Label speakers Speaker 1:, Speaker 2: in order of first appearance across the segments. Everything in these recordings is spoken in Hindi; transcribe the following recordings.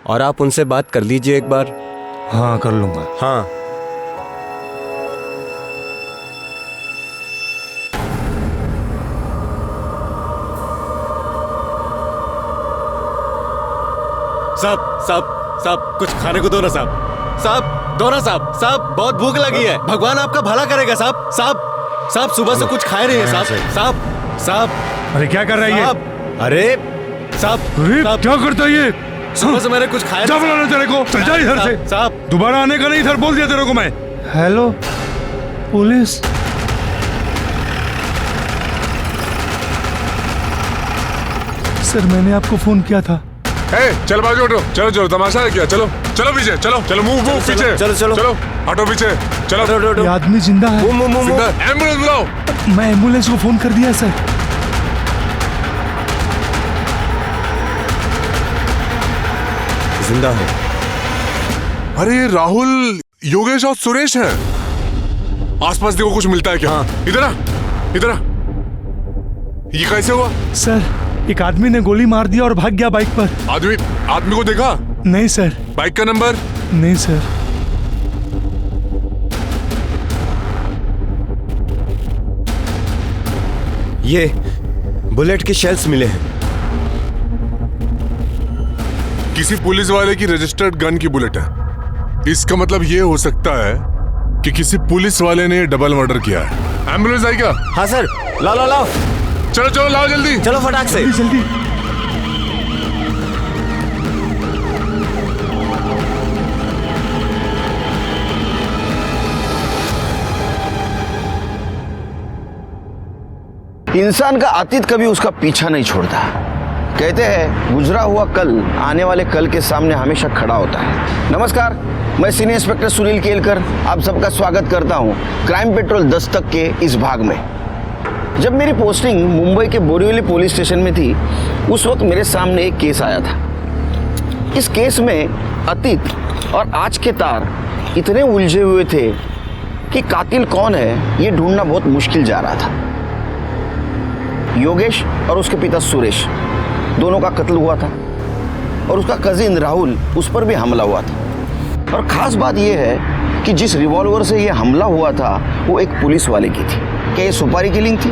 Speaker 1: और आप उनसे बात कर लीजिए एक बार।
Speaker 2: हाँ कर लूंगा।
Speaker 1: हाँ साहब कुछ खाने को दो ना साहब दो ना साहब बहुत भूख लगी है। भगवान आपका भला करेगा साहब सुबह से कुछ खाए नहीं है साहब।
Speaker 2: अरे क्या कर रहा है ये?
Speaker 1: अरे साहब
Speaker 2: क्या करता है ये?
Speaker 1: सुबह से मैंने कुछ खाया
Speaker 2: जा बुलाना तेरे को, चल जा इधर से।
Speaker 1: साहब
Speaker 2: दोबारा आने का नहीं, इधर बोल दिया तेरे को मैं। Hello police. सर मैंने आपको फोन किया था।
Speaker 3: चल बाजू हटो, चलो तमाशा है क्या? चलो पीछे, चलो मूव पीछे, चलो हटो पीछे, चलो।
Speaker 2: ये आदमी जिंदा है।
Speaker 3: एम्बुलेंस बुलाओ।
Speaker 2: मैं एम्बुलेंस को फोन कर दिया सर।
Speaker 1: जिंदा है।
Speaker 3: अरे ये राहुल, योगेश और सुरेश हैं। आसपास देखो कुछ मिलता है क्या?
Speaker 1: हाँ।
Speaker 3: इधर आ। ये कैसे हुआ?
Speaker 2: सर एक आदमी ने गोली मार दिया और भाग गया बाइक पर।
Speaker 3: आदमी को देखा?
Speaker 2: नहीं सर।
Speaker 3: बाइक का नंबर?
Speaker 2: नहीं सर।
Speaker 1: ये बुलेट के शेल्स मिले हैं।
Speaker 3: किसी पुलिस वाले की रजिस्टर्ड गन की बुलेट है। इसका मतलब ये हो सकता है कि किसी पुलिस वाले ने डबल मर्डर किया है। एम्बुलेंस आई क्या?
Speaker 1: हाँ सर, लाओ।
Speaker 3: चलो लाओ जल्दी।
Speaker 1: चलो फटाक से
Speaker 2: जल्दी।
Speaker 4: इंसान का अतीत कभी उसका पीछा नहीं छोड़ता। कहते हैं गुजरा हुआ कल आने वाले कल के सामने हमेशा खड़ा होता है। नमस्कार, मैं सीनियर इंस्पेक्टर सुनील केलकर आप सबका स्वागत करता हूं क्राइम पेट्रोल दस्तक के इस भाग में। जब मेरी पोस्टिंग मुंबई के बोरीवली पुलिस स्टेशन में थी, उस वक्त मेरे सामने एक केस आया था। इस केस में अतीत और आज के तार इतने उलझे हुए थे कि कातिल कौन है ये ढूंढना बहुत मुश्किल जा रहा था। योगेश और उसके पिता सुरेश दोनों का कत्ल हुआ था और उसका कजिन राहुल उस पर भी हमला हुआ था। और ख़ास बात यह है कि जिस रिवॉल्वर से यह हमला हुआ था वो एक पुलिस वाले की थी। क्या ये सुपारी किलिंग थी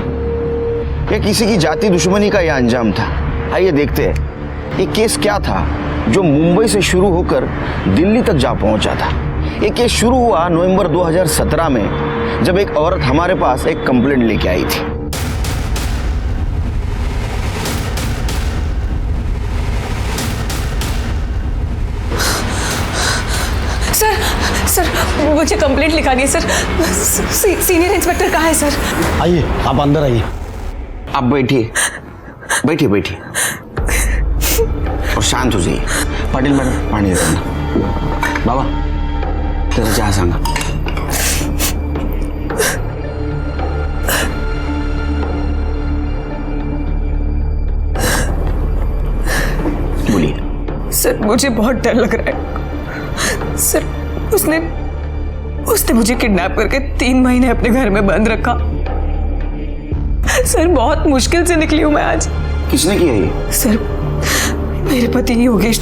Speaker 4: या किसी की जाति दुश्मनी का यह अंजाम था? आइए देखते हैं ये केस क्या था जो मुंबई से शुरू होकर दिल्ली तक जा पहुंचा था। ये केस शुरू हुआ नवंबर 2017 में, जब एक औरत हमारे पास एक कंप्लेंट लेके आई थी।
Speaker 5: सर मुझे कंप्लेंट लिखानी है सर। सीनियर इंस्पेक्टर कहाँ है सर?
Speaker 4: आइए आप अंदर आइए। आप बैठिए और शांत हो जाइए। पाटिल मैडम पानी देना। बाबा तेरा चहा सांगा। बोलिए।
Speaker 5: सर मुझे बहुत डर लग रहा है सर। उसने मुझे किडनैप करके 3 महीने अपने घर में बंद रखा। सर बहुत मुश्किल से निकली हूं मैं आज।
Speaker 4: किसने किया ये?
Speaker 5: सर मेरे पति योगेश,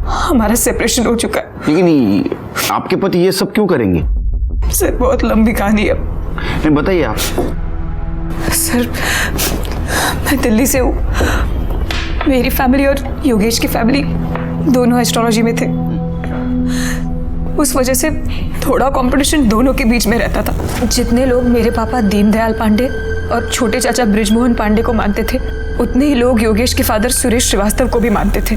Speaker 5: हमारा सेपरेशन हो चुका है।
Speaker 4: लेकिन आपके पति ये सब क्यों करेंगे?
Speaker 5: सर बहुत लंबी कहानी है।
Speaker 4: नहीं बताइए आप।
Speaker 5: सर मैं दिल्ली से हूँ। मेरी फैमिली और योगेश की फैमिली दोनों एस्ट्रोलॉजी में थे। उस वजह से थोड़ा कंपटीशन दोनों के बीच में रहता था। जितने लोग मेरे पापा दीनदयाल पांडे और छोटे चाचा बृजमोहन पांडे को मानते थे, उतने ही लोग योगेश के फादर सुरेश श्रीवास्तव को भी मानते थे।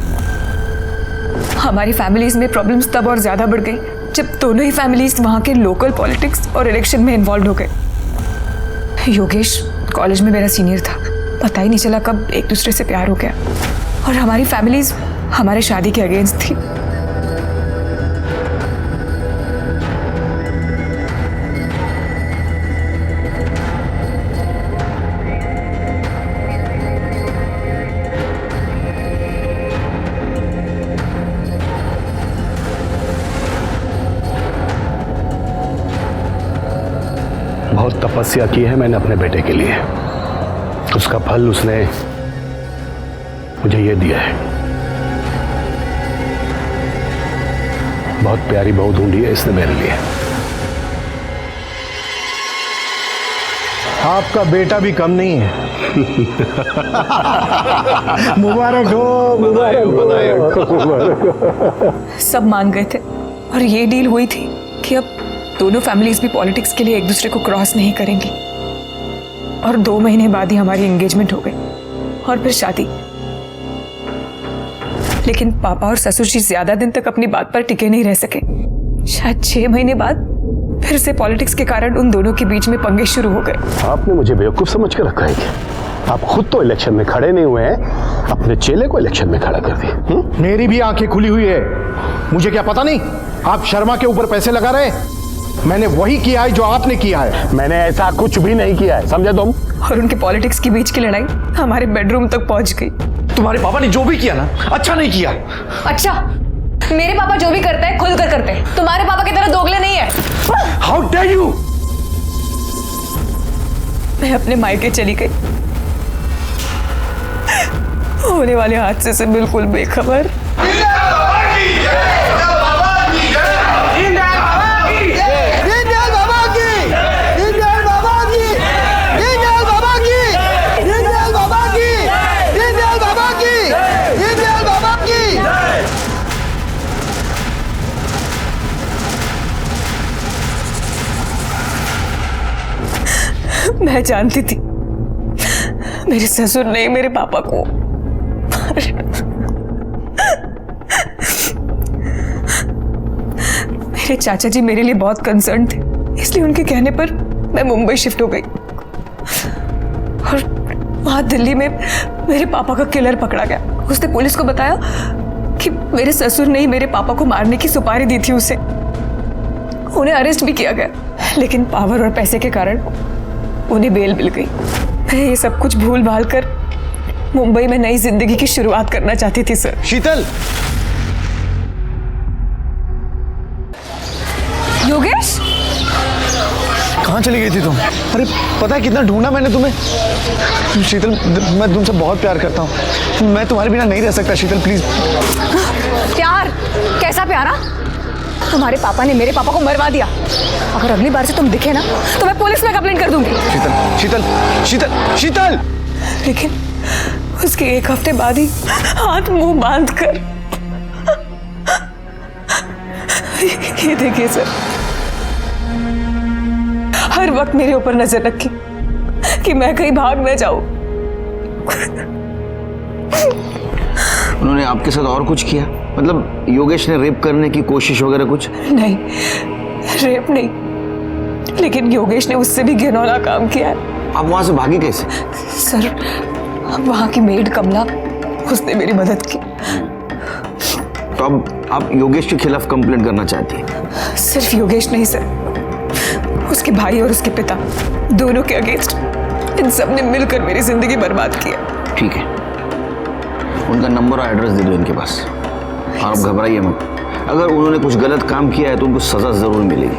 Speaker 5: हमारी फैमिलीज में प्रॉब्लम्स तब और ज्यादा बढ़ गई जब दोनों ही फैमिलीज वहाँ के लोकल पॉलिटिक्स और इलेक्शन में इन्वॉल्व हो गए। योगेश कॉलेज में मेरा सीनियर था, पता ही नहीं चला कब एक दूसरे से प्यार हो गया और हमारी फैमिलीज हमारे शादी के अगेंस्ट थी।
Speaker 6: बहुत तपस्या की है मैंने अपने बेटे के लिए, उसका फल उसने मुझे ये दिया है। बहुत प्यारी बहू ढूंढी है इसने मेरे लिए। आपका बेटा भी कम नहीं है। मुबारक हो, मुबारक हो।
Speaker 5: सब मान गए थे और ये डील हुई थी कि अब दोनों फैमिलीज भी पॉलिटिक्स के लिए एक दूसरे को क्रॉस नहीं करेंगी। और 2 महीने बाद ही हमारी एंगेजमेंट हो गई और फिर शादी। लेकिन पापा और ससुर जी ज्यादा दिन तक अपनी बात पर टिके नहीं रह सके। शायद 6 महीने बाद फिर से पॉलिटिक्स के कारण उन दोनों के बीच में पंगे शुरू हो गए।
Speaker 6: आपने मुझे बेवकूफ समझ कर रखा है क्या? आप खुद तो इलेक्शन में खड़े नहीं हुए हैं, अपने चेले को इलेक्शन में खड़ा कर दिए।
Speaker 2: मेरी भी आंखें खुली हुई है। मुझे क्या पता नहीं आप शर्मा के ऊपर पैसे लगा रहे? मैंने वही किया है जो आपने किया है।
Speaker 6: मैंने ऐसा कुछ भी नहीं किया है, समझे तुम?
Speaker 5: और उनके पॉलिटिक्स के बीच की लड़ाई हमारे बेडरूम तक पहुंच गई।
Speaker 2: तुम्हारे पापा ने जो भी किया ना, अच्छा नहीं किया।
Speaker 7: अच्छा, मेरे पापा जो भी करते हैं खुल कर करते हैं, तुम्हारे पापा की तरह दोगले नहीं है।
Speaker 2: How dare you!
Speaker 5: मैं अपने मायके चली गई, होने वाले हादसे से बिल्कुल बेखबर। मैं जानती थी मेरे ससुर ने मेरे पापा को मेरे चाचा जी मेरे लिए बहुत कंसर्न थे, इसलिए उनके कहने पर मैं मुंबई शिफ्ट हो गई। और वहां दिल्ली में मेरे पापा का किलर पकड़ा गया। उसने पुलिस को बताया कि मेरे ससुर ने ही मेरे पापा को मारने की सुपारी दी थी उसे। उन्हें अरेस्ट भी किया गया, लेकिन पावर और पैसे के कारण उन्हें बेल मिल गई। मैं ये सब कुछ भूल भाल कर मुंबई में नई जिंदगी की शुरुआत करना चाहती थी सर।
Speaker 1: शीतल,
Speaker 5: योगेश,
Speaker 1: कहाँ चली गई थी तुम? अरे पता है कितना ढूंढा मैंने तुम्हें। शीतल, मैं तुमसे बहुत प्यार करता हूँ, मैं तुम्हारे बिना नहीं रह सकता। शीतल प्लीज।
Speaker 7: प्यार? कैसा प्यारा? तुम्हारे पापा ने मेरे पापा को मरवा दिया। अगर अगली बार से तुम दिखे ना तो मैं पुलिस में कंप्लेंट कर दूंगी।
Speaker 1: शीतल, शीतल, शीतल, शीतल।
Speaker 5: लेकिन उसके 1 हफ्ते बाद ही हाथ मुंह बांध कर ये देखिए सर, हर वक्त मेरे ऊपर नजर रखी कि मैं कहीं भाग न जाऊं।
Speaker 4: उन्होंने आपके साथ और कुछ किया? मतलब योगेश ने रेप करने की कोशिश वगैरह कुछ?
Speaker 5: नहीं, रेप नहीं, लेकिन योगेश ने उससे भी घिनौना काम किया है।
Speaker 4: आप वहां से भागी कैसे?
Speaker 5: सर, वहां की मेड कमला, उसने मेरी मदद की।
Speaker 4: तो अब आप योगेश के खिलाफ कंप्लेंट करना चाहती हैं?
Speaker 5: सिर्फ योगेश नहीं सर, उसके भाई और उसके पिता, दोनों के अगेंस्ट इन सब ने मिलकर मेरी जिंदगी बर्बाद की है।
Speaker 4: ठीक है, उनका नंबर और एड्रेस दे दो इनके पास। और आप घबराइए मत, अगर उन्होंने कुछ गलत काम किया है तो उनको सजा जरूर मिलेगी।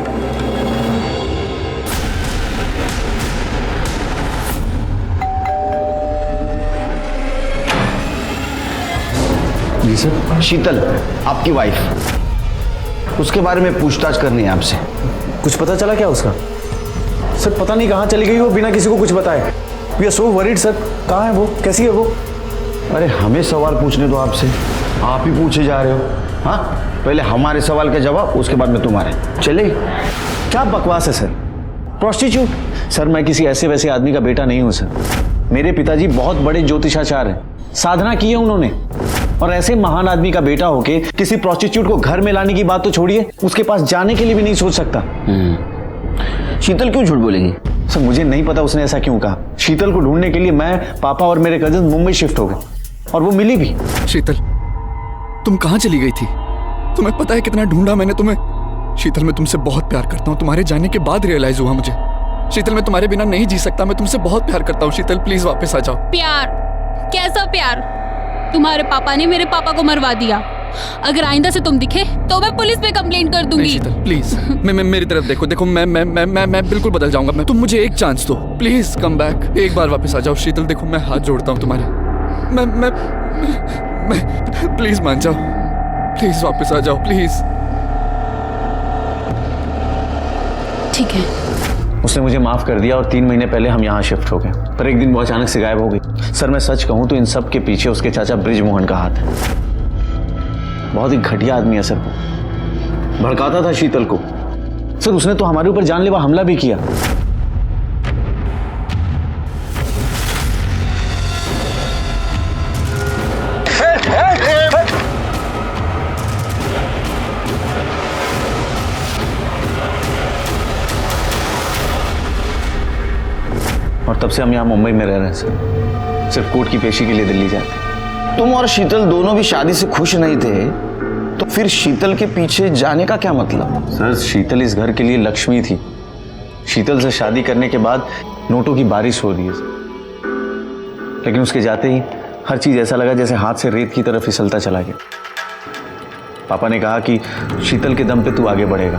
Speaker 6: जी सर।
Speaker 4: शीतल, आपकी वाइफ, उसके बारे में पूछताछ करनी है आपसे।
Speaker 8: कुछ पता चला क्या उसका? सर पता नहीं कहाँ चली गई वो बिना किसी को कुछ बताए। We are so worried sir. कहाँ है वो, कैसी है वो?
Speaker 4: अरे हमें सवाल पूछने दो आपसे, आप ही पूछे जा रहे हो। हाँ, पहले हमारे सवाल के जवाब, उसके बाद में तुम्हारे। चले?
Speaker 8: क्या बकवास है सर? प्रोस्टिट्यूट? सर मैं किसी ऐसे वैसे आदमी का बेटा नहीं हूँ सर। मेरे पिताजी बहुत बड़े ज्योतिषाचार्य हैं, साधना की है उन्होंने। और ऐसे महान आदमी का बेटा होके किसी प्रोस्टिट्यूट को घर में लाने की बात तो छोड़िए, उसके पास जाने के लिए भी नहीं सोच सकता।
Speaker 4: शीतल क्यों झूठ बोलेगी?
Speaker 8: सर मुझे नहीं पता उसने ऐसा क्यों कहा। शीतल को ढूंढने के लिए मैं, पापा और मेरे कजिन मुंबई शिफ्ट हो गए और वो मिली भी।
Speaker 9: शीतल, तुम कहाँ चली गई थी? तुम्हें पता है कितना ढूंढा मैंने तुम्हें। शीतल, मैं तुमसे बहुत प्यार करता हूँ। तुम्हारे जाने के बाद रियलाइज हुआ मुझे। शीतल, मैं तुम्हारे बिना नहीं जी सकता। मैं तुमसे बहुत प्यार करता हूँ। शीतल प्लीज वापस आ जाओ।
Speaker 10: प्यार? कैसा प्यार? तुम्हारे पापा ने मेरे पापा को मरवा दिया। अगर आइंदा से तुम दिखे तो मैं पुलिस पे कंप्लेंट कर दूंगी।
Speaker 9: शीतल प्लीज, मैं मेरी तरफ देखो। मैं बिल्कुल बदल जाऊंगा। तुम मुझे एक चांस दो, प्लीज कम बैक। एक बार वापस आ जाओ शीतल। देखो मैं हाथ जोड़ता हूँ तुम्हारे। मैं प्लीज मान जाओ। प्लीज वापस आ जाओ प्लीज।
Speaker 10: ठीक है।
Speaker 8: उसने मुझे माफ कर दिया और 3 महीने पहले हम यहाँ शिफ्ट हो गए, पर एक दिन वो अचानक से गायब हो गई। सर मैं सच कहूँ तो इन सब के पीछे उसके चाचा बृजमोहन का हाथ है। बहुत ही घटिया आदमी है सर, भड़काता था शीतल को। सर उसने तो हमारे ऊपर जानलेवा हमला भी किया। और तब से हम यहाँ मुंबई में रह रहे हैं सर, सिर्फ कोर्ट की पेशी के लिए दिल्ली जाते हैं।
Speaker 4: तुम और शीतल दोनों भी शादी से खुश नहीं थे, तो फिर शीतल के पीछे जाने का क्या मतलब?
Speaker 8: सर शीतल इस घर के लिए लक्ष्मी थी। शीतल से शादी करने के बाद नोटों की बारिश हो रही है सर, लेकिन उसके जाते ही हर चीज ऐसा लगा जैसे हाथ से रेत की तरफ फिसलता चला गया। पापा ने कहा कि शीतल के दम पे तू आगे बढ़ेगा,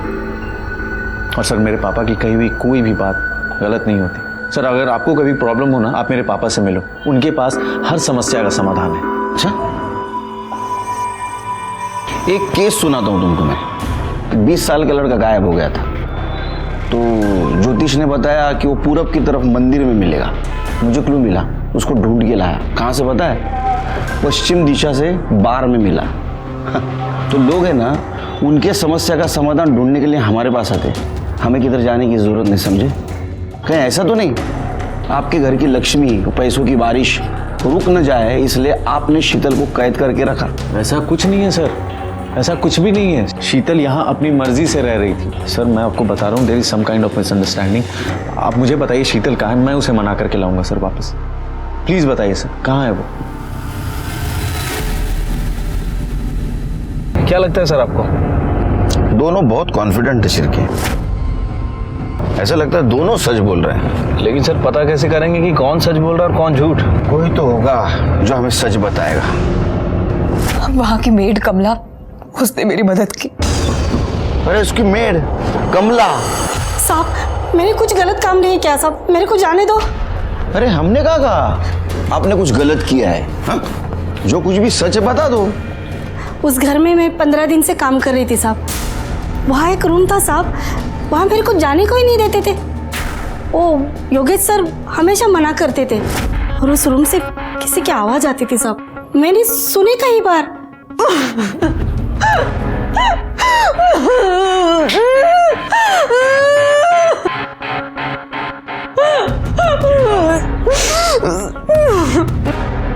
Speaker 8: और सर मेरे पापा की कही हुई कोई भी बात गलत नहीं होती। सर अगर आपको कभी प्रॉब्लम हो ना, आप मेरे पापा से मिलो, उनके पास हर समस्या का समाधान है।
Speaker 4: अच्छा, एक केस सुनाता हूं तुमको मैं। 20 साल का लड़का गायब हो गया था, तो ज्योतिष ने बताया कि वो पूरब की तरफ मंदिर में मिलेगा। मुझे क्लू मिला, उसको ढूंढ के लाया। कहाँ से पता है? पश्चिम दिशा से बार में मिला। तो लोग है ना, उनके समस्या का समाधान ढूंढने के लिए हमारे पास आते। हमें किधर जाने की जरूरत नहीं, समझे? कहीं ऐसा तो नहीं आपके घर की लक्ष्मी, पैसों की बारिश रुक न जाए इसलिए आपने शीतल को कैद करके रखा?
Speaker 8: ऐसा कुछ नहीं है सर, ऐसा कुछ भी नहीं है। शीतल यहाँ अपनी मर्जी से रह रही थी। सर मैं आपको बता रहा हूँ, there is some kind of misunderstanding. आप मुझे बताइए शीतल कहाँ है, मैं उसे मना करके लाऊंगा सर वापस। प्लीज बताइए सर, कहाँ है वो?
Speaker 11: क्या लगता है सर आपको?
Speaker 4: दोनों बहुत कॉन्फिडेंट है सिर के। ऐसा लगता है दोनों सच बोल रहे हैं।
Speaker 11: लेकिन सर पता कैसे करेंगे कि कौन सच बोल रहा है और कौन झूठ?
Speaker 4: कोई तो होगा जो हमें सच बताएगा।
Speaker 5: वहां की मेड कमला, उसने मेरी मदद की।
Speaker 4: अरे उसकी मेड कमला?
Speaker 7: साहब मैंने कुछ गलत काम नहीं किया साहब, मेरे को जाने दो।
Speaker 4: अरे हमने कहा आपने कुछ गलत किया है? हा? जो कुछ भी सच है बता दो।
Speaker 7: उस घर में मैं 15 दिन से काम कर रही थी साहब। वहाँ एक रूम था साहब, वहाँ मेरे को जाने को ही नहीं देते थे। ओ योगेश सर हमेशा मना करते थे, और उस रूम से किसी की आवाज आती थी साहब, मैंने सुनी कई बार।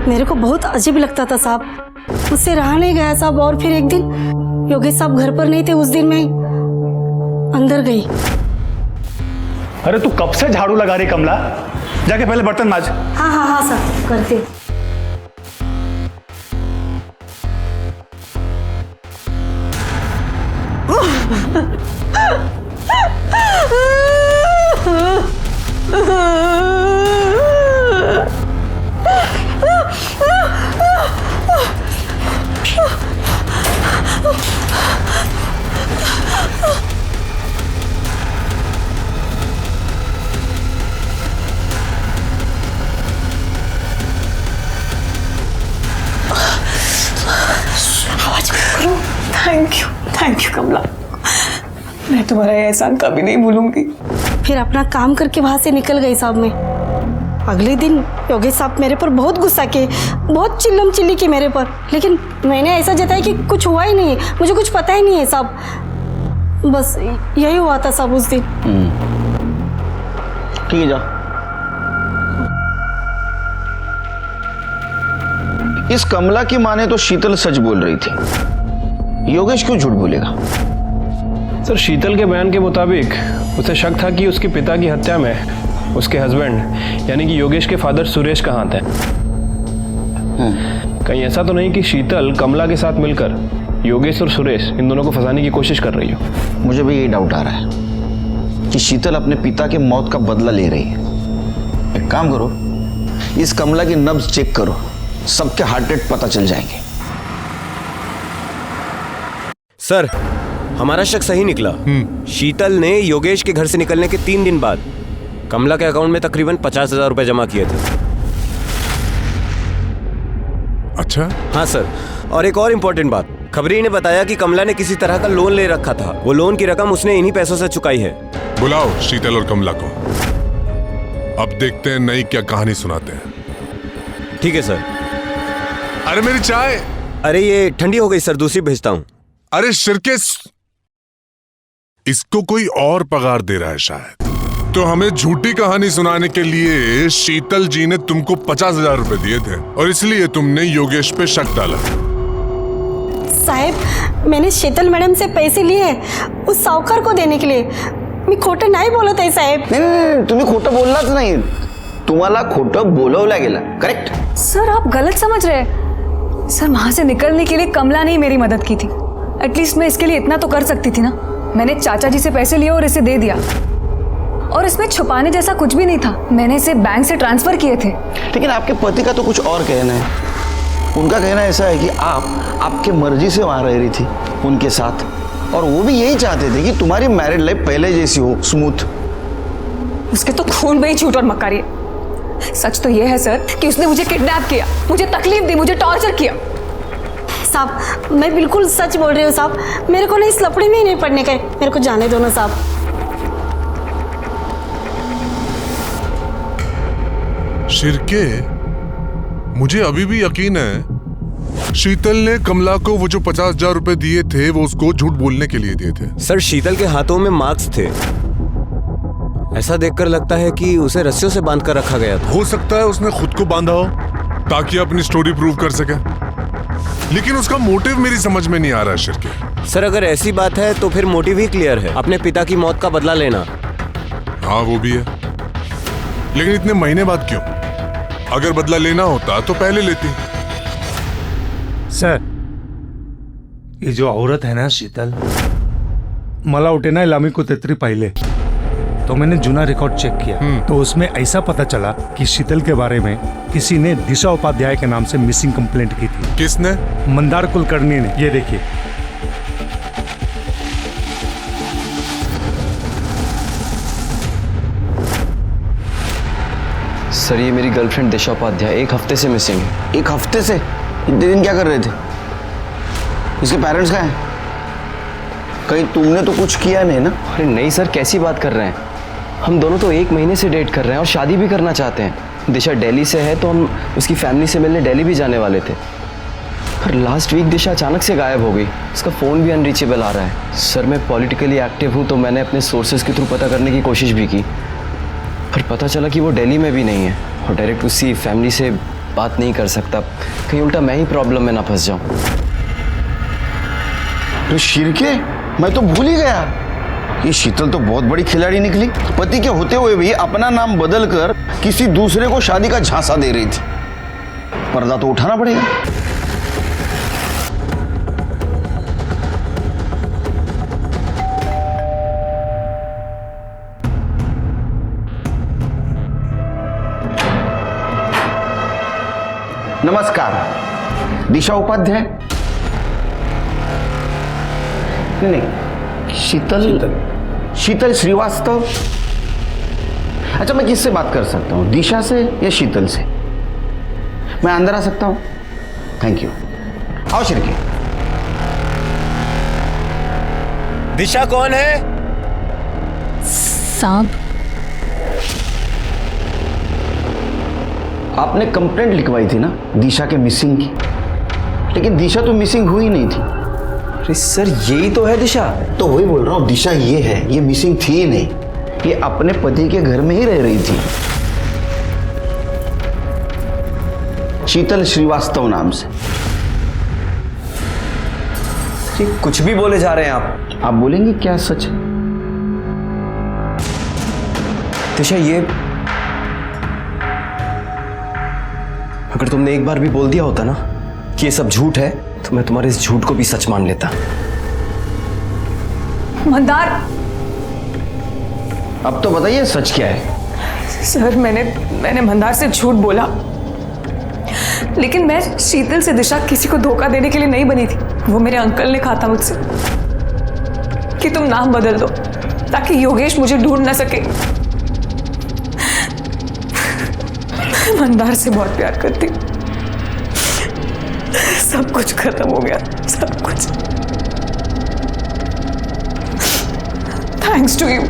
Speaker 7: मेरे को बहुत अजीब लगता था साहब, उससे रहा नहीं गया साहब। और फिर एक दिन योगेश साहब घर पर नहीं थे, उस दिन मैं अंदर गई।
Speaker 11: अरे तू कब से झाड़ू लगा रही कमला? जाके पहले बर्तन मांज।
Speaker 7: हाँ हाँ हाँ सर, करते। थैंक यू कमला, मैं तुम्हारा ये एहसान कभी नहीं भूलूंगी। फिर अपना काम करके वहां से निकल गई साहब मैं। अगले दिन योगेश साहब मेरे पर बहुत गुस्सा किए, बहुत चिल्लम चिल्ली की मेरे पर, लेकिन मैंने ऐसा जताया कि कुछ हुआ ही नहीं है, मुझे कुछ पता ही नहीं है साहब। बस यही हुआ था साहब उस दिन।
Speaker 4: ठीक है जाओ। इस कमला की माने तो शीतल सच बोल रही थी, योगेश क्यों झूठ बोलेगा?
Speaker 11: सर शीतल के बयान के मुताबिक उसे शक था कि उसके पिता की हत्या में उसके हस्बैंड यानी कि योगेश के फादर सुरेश का हाथ है। कहीं ऐसा तो नहीं कि शीतल कमला के साथ मिलकर योगेश और सुरेश इन दोनों को फंसाने की कोशिश कर रही हो?
Speaker 4: मुझे भी यही डाउट आ रहा है कि शीतल अपने पिता के मौत का बदला ले रही है। एक काम करो, इस कमला की नब्ज चेक करो, सबके हार्ट रेट पता चल जाएंगे।
Speaker 1: सर हमारा शक सही निकला। शीतल ने योगेश के घर से निकलने के 3 दिन बाद कमला के अकाउंट में तकरीबन 50,000 रुपए जमा किए थे।
Speaker 3: अच्छा?
Speaker 1: हाँ सर, और एक और इम्पोर्टेंट बात, खबरी ने बताया कि कमला ने किसी तरह का लोन ले रखा था। वो लोन की रकम उसने इन्हीं पैसों से चुकाई है।
Speaker 3: बुलाओ शीतल और कमला को। अब देखते हैं नई क्या कहानी सुनाते हैं।
Speaker 1: ठीक है सर।
Speaker 3: अरे मेरी चाय।
Speaker 1: अरे ये ठंडी हो गई सर, दूसरी भेजता हूं।
Speaker 3: अरे शिरके, इसको कोई और पगार दे रहा है शायद। तो हमें झूठी कहानी सुनाने के लिए शीतल जी ने तुमको 50,000 रुपए दिए थे और इसलिए तुमने योगेश पे शक डाला।
Speaker 7: साहेब, मैंने शीतल मैडम से पैसे लिए उस सावकार को देने के लिए। मी खोटं नाही बोलत आहे साहेब।
Speaker 4: नाही, तुम्ही खोटं बोललाच नाही, तुम्हाला खोटं बोलवलं गेलं। करेक्ट?
Speaker 5: सर आप गलत समझ रहे हैं। सर वहां से निकलने के लिए कमला ने ही मेरी मदद की थी। एटलीस्ट मैं इसके लिए इतना तो कर सकती थी ना। मैंने चाचा जी से पैसे लिए और इसे दे दिया, और इसमें छुपाने जैसा कुछ भी नहीं था। मैंने इसे बैंक से ट्रांसफर किए थे।
Speaker 4: लेकिन आपके पति का तो कुछ और कहना है। उनका कहना ऐसा है कि आप आपके मर्जी से वहां रह रही थी उनके साथ, और वो भी यही चाहते थे कि तुम्हारी मैरिड लाइफ पहले जैसी हो, स्मूथ।
Speaker 5: उसके तो खून में ही झूठ और मक्कारी है। सच तो ये है सर कि उसने मुझे किडनैप किया, मुझे तकलीफ दी, मुझे टॉर्चर किया।
Speaker 7: साहब, मैं बिल्कुल सच बोल रही हूँ साहब। मेरे को ना इस लफड़े में ही नहीं पड़ने का है। मेरे को जाने दो ना साहब।
Speaker 3: शिरके, मुझे अभी भी यकीन है शीतल ने कमला को वो जो 50,000 रुपए दिए थे वो उसको झूठ बोलने के लिए दिए थे।
Speaker 1: सर शीतल के हाथों में मार्क्स थे। ऐसा देखकर लगता है कि उसे रस्सियों से बांध कर रखा गया था।
Speaker 3: हो सकता है उसने खुद को बांधा हो ताकि अपनी स्टोरी प्रूव कर सके, लेकिन उसका मोटिव मेरी समझ में नहीं आ रहा है शिरके।
Speaker 1: सर अगर ऐसी बात है तो फिर मोटिव ही क्लियर है, अपने पिता की मौत का बदला लेना।
Speaker 3: हाँ वो भी है, लेकिन इतने महीने बाद क्यों? अगर बदला लेना होता तो पहले लेती।
Speaker 12: सर, ये जो औरत है ना शीतल, मला उठे ना लामी को तेतरी पहले तो मैंने जुना रिकॉर्ड चेक किया तो उसमें ऐसा पता चला कि शीतल के बारे में किसी ने दिशा उपाध्याय के नाम से मिसिंग कंप्लेंट की थी।
Speaker 3: किसने?
Speaker 12: मंदार कुलकर्णी ने। ये देखिए।
Speaker 13: सर ये मेरी गर्लफ्रेंड दिशा उपाध्याय 1 हफ्ते से मिसिंग है।
Speaker 4: 1 हफ्ते से? इतने दिन क्या कर रहे थे? इसके पेरेंट्स कहाँ हैं? कहीं तुमने तो कुछ किया नहीं ना?
Speaker 13: अरे नहीं सर, कैसी बात कर रहे हैं। हम दोनों तो 1 महीने से डेट कर रहे हैं और शादी भी करना चाहते हैं। दिशा दिल्ली से है तो हम उसकी फैमिली से मिलने दिल्ली भी जाने वाले थे, पर लास्ट वीक दिशा अचानक से गायब हो गई। उसका फ़ोन भी अनरीचेबल आ रहा है। सर मैं पॉलिटिकली एक्टिव हूँ तो मैंने अपने सोर्सेज के थ्रू पता करने की कोशिश भी की, पर पता चला कि वो दिल्ली में भी नहीं है और डायरेक्ट उसकी फैमिली से बात नहीं कर सकता। कहीं उल्टा मैं ही प्रॉब्लम में ना फंस जाऊं।
Speaker 4: तो शिरके, मैं तो भूल ही गया। ये शीतल तो बहुत बड़ी खिलाड़ी निकली। पति के होते हुए भी अपना नाम बदल कर किसी दूसरे को शादी का झांसा दे रही थी। पर्दा तो उठाना पड़ेगा। नमस्कार, दिशा उपाध्याय? नहीं, शीतल श्रीवास्तव। अच्छा, मैं किससे बात कर सकता हूँ, दिशा से या शीतल से? मैं अंदर आ सकता हूँ? Thank you. आओ शिरके।
Speaker 1: दिशा कौन है?
Speaker 10: साहब,
Speaker 4: आपने कंप्लेंट लिखवाई थी ना दिशा के मिसिंग की, लेकिन दिशा तो मिसिंग हुई नहीं थी।
Speaker 13: अरे सर यही तो है दिशा।
Speaker 4: तो वही बोल रहा हूँ, दिशा ये है, ये मिसिंग थी ही नहीं। ये अपने पति के घर में ही रह रही थी, शीतल श्रीवास्तव नाम से।
Speaker 13: कुछ भी बोले जा रहे हैं आप
Speaker 4: बोलेंगे क्या सच है?
Speaker 13: दिशा ये अगर तुमने एक बार भी बोल दिया होता ना कि ये सब झूठ है तो मैं तुम्हारे इस झूठ को भी सच मान लेता।
Speaker 5: मंदार,
Speaker 4: अब तो बताइए सच क्या है?
Speaker 5: सर मैंने मंदार से झूठ बोला, लेकिन मैं शीतल से दिशा किसी को धोखा देने के लिए नहीं बनी थी। वो मेरे अंकल ने कहा था मुझसे कि तुम नाम बदल दो ताकि योगेश मुझे ढूंढ ना सके। मैं मंदार से बहुत प्यार करती हूँ। सब कुछ खत्म हो गया, सब कुछ। थैंक्स टू यू,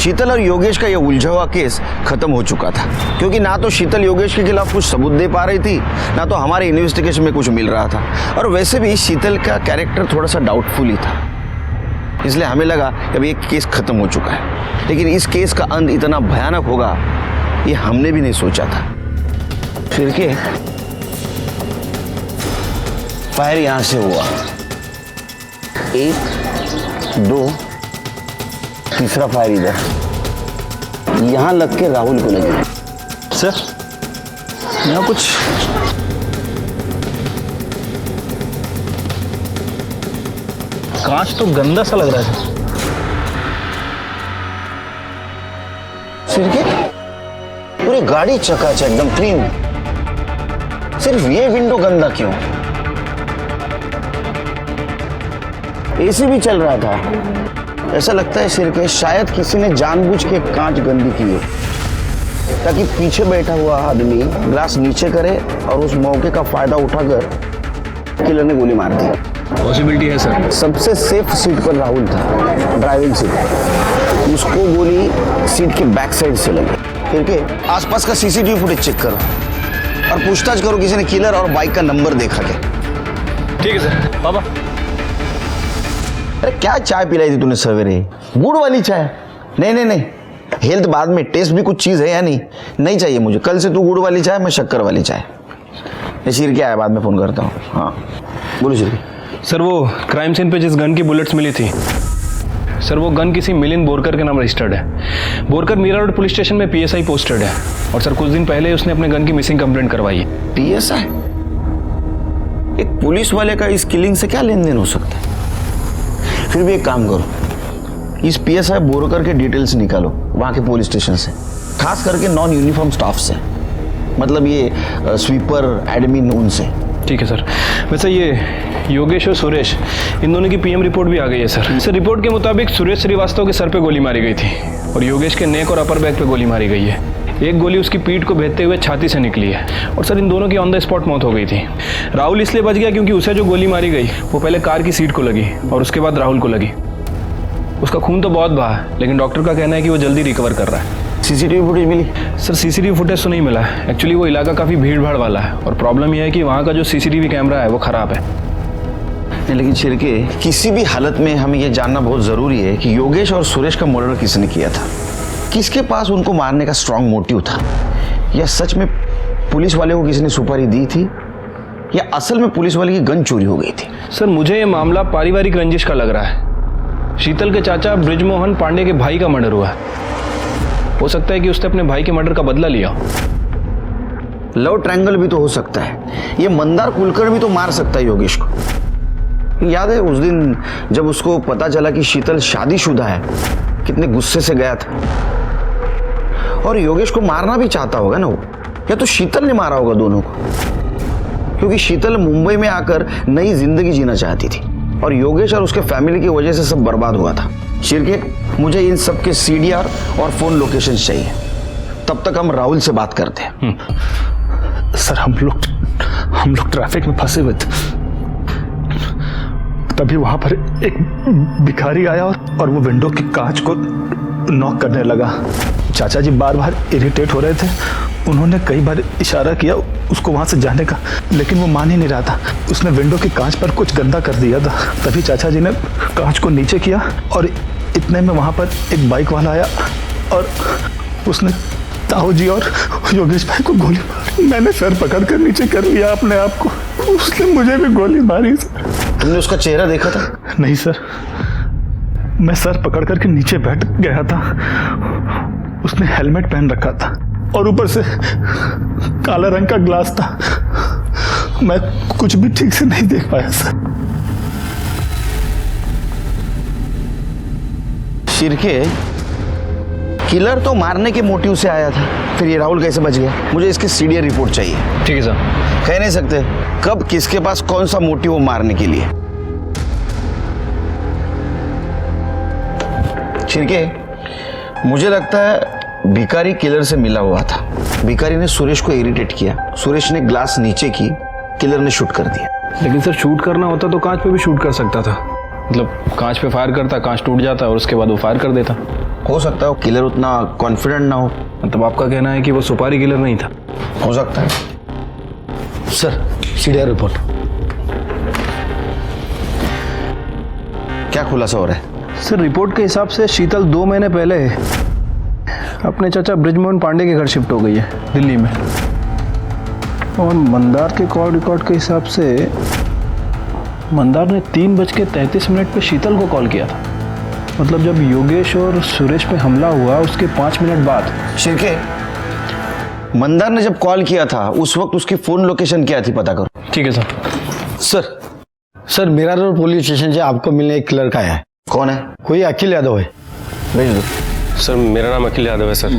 Speaker 4: शीतल और योगेश का ये उलझा हुआ केस खत्म हो चुका था, क्योंकि ना तो शीतल योगेश के खिलाफ कुछ सबूत दे पा रही थी, ना तो हमारे इन्वेस्टिगेशन में कुछ मिल रहा था। और वैसे भी शीतल का कैरेक्टर थोड़ा सा डाउटफुल ही था, इसलिए हमें लगा कि अब ये केस खत्म हो चुका है। लेकिन इस केस का अंत इतना भयानक होगा ये हमने भी नहीं सोचा था। फिर के फायर यहां से हुआ, 1 2 तीसरा फायर इधर, यहां लग के राहुल को लगे।
Speaker 13: सर यहाँ कुछ कांच तो गंदा सा लग रहा है।
Speaker 4: सिर्फ पूरी गाड़ी चकाचक एकदम क्लीन, सिर्फ ये विंडो गंदा क्यों? एसी भी चल रहा था। ऐसा लगता है सिर के शायद किसी ने जानबूझ के कांच गंदी की है, ताकि पीछे बैठा हुआ आदमी ग्लास नीचे करे और उस मौके का फायदा उठाकर किलर ने गोली मार दी।
Speaker 11: पॉसिबिलिटी है सर।
Speaker 4: सबसे सेफ सीट पर राहुल था, ड्राइविंग सीट। उसको गोली सीट के बैक साइड से लगी। फिर के आसपास का सीसीटीवी फुटेज चेक करो और पूछताछ करो किसी ने किलर और बाइक का नंबर देखा क्या।
Speaker 11: ठीक है सर। पापा
Speaker 4: अरे क्या चाय पिलाई थी तूने सवेरे? गुड़ वाली चाय? नहीं नहीं नहीं, हेल्थ बाद में, टेस्ट भी कुछ चीज़ है या नहीं? नहीं चाहिए मुझे। कल से तू गुड़ वाली चाय, मैं शक्कर वाली चाय। ये शिर क्या है, बाद में फ़ोन करता हूँ। हाँ बोलो शिर।
Speaker 11: सर वो क्राइम सीन पे जिस गन की बुलेट्स मिली थी सर, वो गन किसी मिलिंद बोरकर के नाम रजिस्टर्ड है। Borkar Mira Road police station में PSI पोस्टेड है और सर कुछ दिन पहले उसने अपने गन की मिसिंग कंप्लेंट करवाई है।
Speaker 4: PSI? एक पुलिस वाले का इस किलिंग से क्या लेन देन हो सकता है? फिर भी एक काम करो, इस PSI बोरकर के डिटेल्स निकालो वहाँ के पुलिस स्टेशन से, खास करके नॉन यूनिफॉर्म स्टाफ से, मतलब ये स्वीपर एडमिन उनसे।
Speaker 11: ठीक है सर। वैसे ये योगेश और सुरेश, इन दोनों की PM रिपोर्ट भी आ गई है सर। सर रिपोर्ट के मुताबिक सुरेश श्रीवास्तव के सर पे गोली मारी गई थी और योगेश के नेक और अपर बैक पे गोली मारी गई है। एक गोली उसकी पीठ को भेदते हुए छाती से निकली है और सर इन दोनों की ऑन द स्पॉट मौत हो गई थी। राहुल इसलिए बच गया क्योंकि उसे जो गोली मारी गई वो पहले कार की सीट को लगी और उसके बाद राहुल को लगी। उसका खून तो बहुत बहा, लेकिन डॉक्टर का कहना है कि वो जल्दी रिकवर कर रहा है।
Speaker 4: सीसीटीवी फुटेज मिली?
Speaker 11: सर सीसीटीवी फुटेज तो नहीं मिला। एक्चुअली वो इलाका काफ़ी भीड़ भाड़ वाला है और प्रॉब्लम यह है कि वहाँ का जो CCTV कैमरा है वो ख़राब है।
Speaker 4: लेकिन छिड़के, किसी भी हालत में हमें यह जानना बहुत ज़रूरी है कि योगेश और सुरेश का मर्डर किसने किया था। किसके पास उनको मारने का स्ट्रांग मोटिव था, या सच में पुलिस वाले को किसी ने सुपारी दी थी, या असल में पुलिस वाले की गन चोरी हो गई थी।
Speaker 11: सर मुझे ये मामला पारिवारिक रंजिश का लग रहा है। शीतल के चाचा ब्रिजमोहन पांडे के भाई का मर्डर हुआ है। हो सकता है कि उसने अपने भाई के मर्डर का बदला लिया।
Speaker 4: लव ट्रायंगल भी तो हो सकता है। ये मंदार कुलकर्णी भी तो मार सकता है योगेश को। याद है उस दिन जब उसको पता चला कि शीतल शादीशुदा है, कितने गुस्से से गया था। और योगेश को मारना भी चाहता होगा ना वो, या तो शीतल ने मारा होगा दोनों को, क्योंकि शीतल मुंबई में आकर नई जिंदगी जीना चाहती थी और योगेश और उसके फैमिली की वजह से सब बर्बाद हुआ था। शिरके, मुझे इन सब के CDR और फोन लोकेशन चाहिए। तब तक हम राहुल से बात करते हैं।
Speaker 6: सर हम लोग ट्रैफिक में फंसे हुए थे, तभी वहां पर एक भिखारी आया और वो विंडो की कांच को नॉक करने लगा। चाचा जी बार बार इरिटेट हो रहे थे। उन्होंने कई बार इशारा किया उसको वहां से जाने का, लेकिन वो मान ही नहीं रहा था। उसने विंडो की कांच पर कुछ गंदा कर दिया था। तभी चाचा जी ने कांच को नीचे किया और इतने में वहां पर एक बाइक वाला आया और उसने ताऊ जी और योगेश भाई को गोली मारी। मैंने सर पकड़ कर नीचे कर लिया अपने आप को, उसने मुझे भी गोली मारी।
Speaker 4: तुमने उसका चेहरा देखा था?
Speaker 6: नहीं सर, मैं सर पकड़ करके नीचे बैठ गया था। उसने हेलमेट पहन रखा था और ऊपर से काला रंग का ग्लास था। मैं कुछ भी ठीक से नहीं देख पाया सर।
Speaker 4: शिरके, किलर तो मारने के मोटिव से आया था, फिर ये राहुल कैसे बच गया? मुझे इसकी CDR रिपोर्ट चाहिए।
Speaker 11: ठीक है सर।
Speaker 4: कह नहीं सकते कब किसके पास कौन सा मोटिव हो मारने के लिए। शिरके, मुझे लगता है भिखारी किलर से मिला हुआ था। भिखारी ने सुरेश को इरिटेट किया, सुरेश ने ग्लास नीचे की, किलर ने शूट कर दिया।
Speaker 11: लेकिन सर शूट करना होता तो कांच पे भी शूट कर सकता था। मतलब कांच पे फायर करता, कांच टूट जाता और उसके बाद वो फायर कर देता।
Speaker 4: हो सकता है वो किलर उतना कॉन्फिडेंट ना हो।
Speaker 11: मतलब आपका कहना है कि वो सुपारी किलर नहीं था?
Speaker 4: हो सकता है।
Speaker 2: Sir CDR report.
Speaker 4: क्या खुलासा हो रहा है?
Speaker 11: सर रिपोर्ट के हिसाब से शीतल 2 महीने पहले अपने चाचा ब्रिजमोहन पांडे के घर शिफ्ट हो गई है दिल्ली में। और मंदार के कॉल रिकॉर्ड के हिसाब से मंदार ने 3:33 पे शीतल को कॉल किया था। मतलब जब योगेश और सुरेश पे हमला हुआ उसके 5 मिनट बाद।
Speaker 4: शिरके, मंदार ने जब कॉल किया था उस वक्त उसकी फोन लोकेशन क्या थी, पता करो।
Speaker 11: ठीक है sir.
Speaker 2: Sir Mira Road police station से आपको मिलने एक लड़का आया है।
Speaker 4: कौन है?
Speaker 2: कोई अखिल यादव है।
Speaker 4: भेज दो।
Speaker 14: सर मेरा नाम अखिल यादव है सर।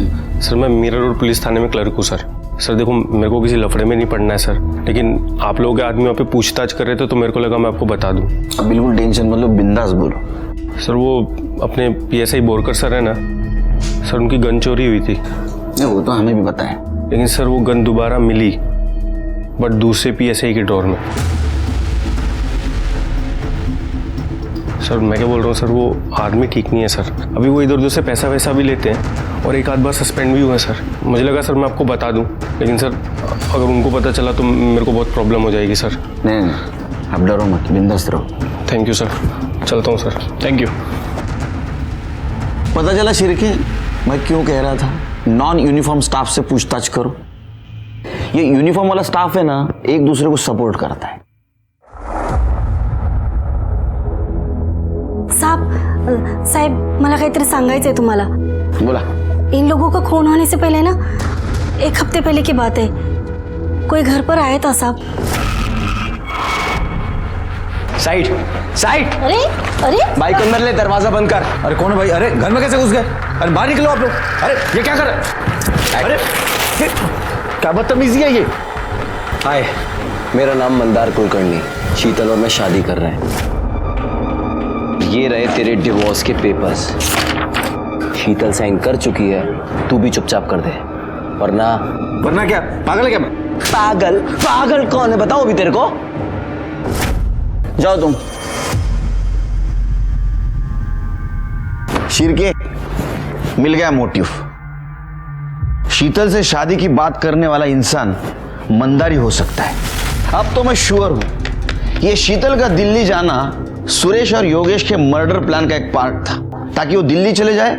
Speaker 14: सर मैं मीरा रोड पुलिस थाने में क्लर्क हूँ सर। सर देखो मेरे को किसी लफड़े में नहीं पड़ना है सर, लेकिन आप लोगों के आदमी वहाँ पे पूछताछ कर रहे थे तो मेरे को लगा मैं आपको बता दूँ।
Speaker 4: अब बिल्कुल टेंशन मतलब बिंदास बोलो।
Speaker 14: सर वो अपने PSI बोरकर सर है ना सर, उनकी गन चोरी हुई थी।
Speaker 4: वो तो हमें भी पता है,
Speaker 14: लेकिन सर वो गन दोबारा मिली बट दूसरे PSI के ड्रॉर में। सर मैं क्या बोल रहा हूँ सर, वो आदमी ठीक नहीं है सर। अभी वो इधर उधर से पैसा वैसा भी लेते हैं और एक आध बार सस्पेंड भी हुआ है सर। मुझे लगा सर मैं आपको बता दूं, लेकिन सर अगर उनको पता चला तो मेरे को बहुत प्रॉब्लम हो जाएगी सर।
Speaker 4: नहीं आप डरो मत, बिंदास रहो।
Speaker 14: थैंक यू सर, चलता हूँ सर।
Speaker 11: Thank you.
Speaker 4: पता चला शिरके, मैं क्यों कह रहा था नॉन यूनिफॉर्म स्टाफ से पूछताछ करो। ये यूनिफॉर्म वाला स्टाफ है ना, एक दूसरे को सपोर्ट करता है।
Speaker 7: साहेब मला काहीतरी सांगायचंय तुम्हाला।
Speaker 4: बोला।
Speaker 7: इन लोगों का खून होने से पहले ना, 1 हफ्ते पहले की बात है, कोई घर पर आया था साहब।
Speaker 13: साइड।
Speaker 7: अरे अरे
Speaker 13: बाइक अंदर ले, दरवाजा बंद कर। अरे कौन है भाई? अरे घर में कैसे घुस गए? अरे बाहर निकलो आप लोग। अरे ये क्या कर रहे? अरे क्या बदतमीजी है ये? हाय, मेरा नाम मंदार कुलकर्णी। शीतल और मैं शादी कर रहे हैं। ये रहे तेरे डिवोर्स के पेपर्स। शीतल साइन कर चुकी है, तू भी चुपचाप कर दे, वरना
Speaker 4: क्या पागल है क्या?
Speaker 13: पागल कौन है बताओ अभी तेरे को।
Speaker 4: जाओ तुम। शिरके, मिल गया मोटिव। शीतल से शादी की बात करने वाला इंसान मंदारी हो सकता है। अब तो मैं श्योर हूं ये शीतल का दिल्ली जाना सुरेश और योगेश के मर्डर प्लान का एक पार्ट था, ताकि वो दिल्ली चले जाए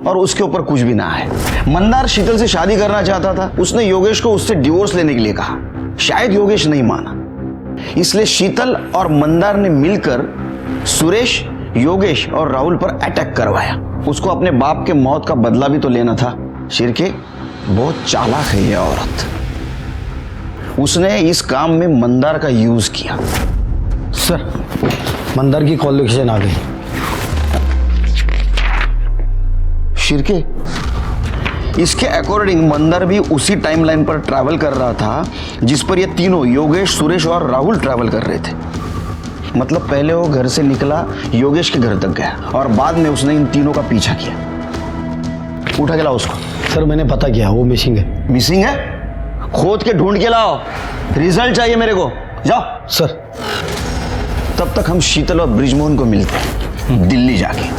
Speaker 4: और उसके ऊपर कुछ भी ना आए। मंदार शीतल से शादी करना चाहता था। उसने योगेश को उससे डिवोर्स लेने के लिए कहा। शायद योगेश नहीं माना, इसलिए शीतल और मंदार ने मिलकर सुरेश, योगेश और राहुल पर अटैक करवाया। उसको अपने बाप के मौत का बदला भी तो लेना था। शिरके, बहुत चालाक है ये औरत। उसने इस काम में मंदार का यूज किया।
Speaker 2: सर मंदार की कॉल लोकेशन आ गई।
Speaker 4: शिरके, इसके अकॉर्डिंग मंदार भी उसी टाइमलाइन पर ट्रैवल कर रहा था जिस पर ये तीनों योगेश, सुरेश और राहुल ट्रैवल कर रहे थे। मतलब पहले वो घर से निकला, योगेश के घर तक गया और बाद में उसने इन तीनों का पीछा किया। उठा के लाओ उसको।
Speaker 2: सर मैंने पता किया, वो मिसिंग है।
Speaker 4: मिसिंग है? खोद के ढूंढ के लाओ, रिजल्ट चाहिए मेरे को। जाओ।
Speaker 2: सर
Speaker 4: तब तक हम शीतल और ब्रिजमोहन को मिलते हैं दिल्ली जाके।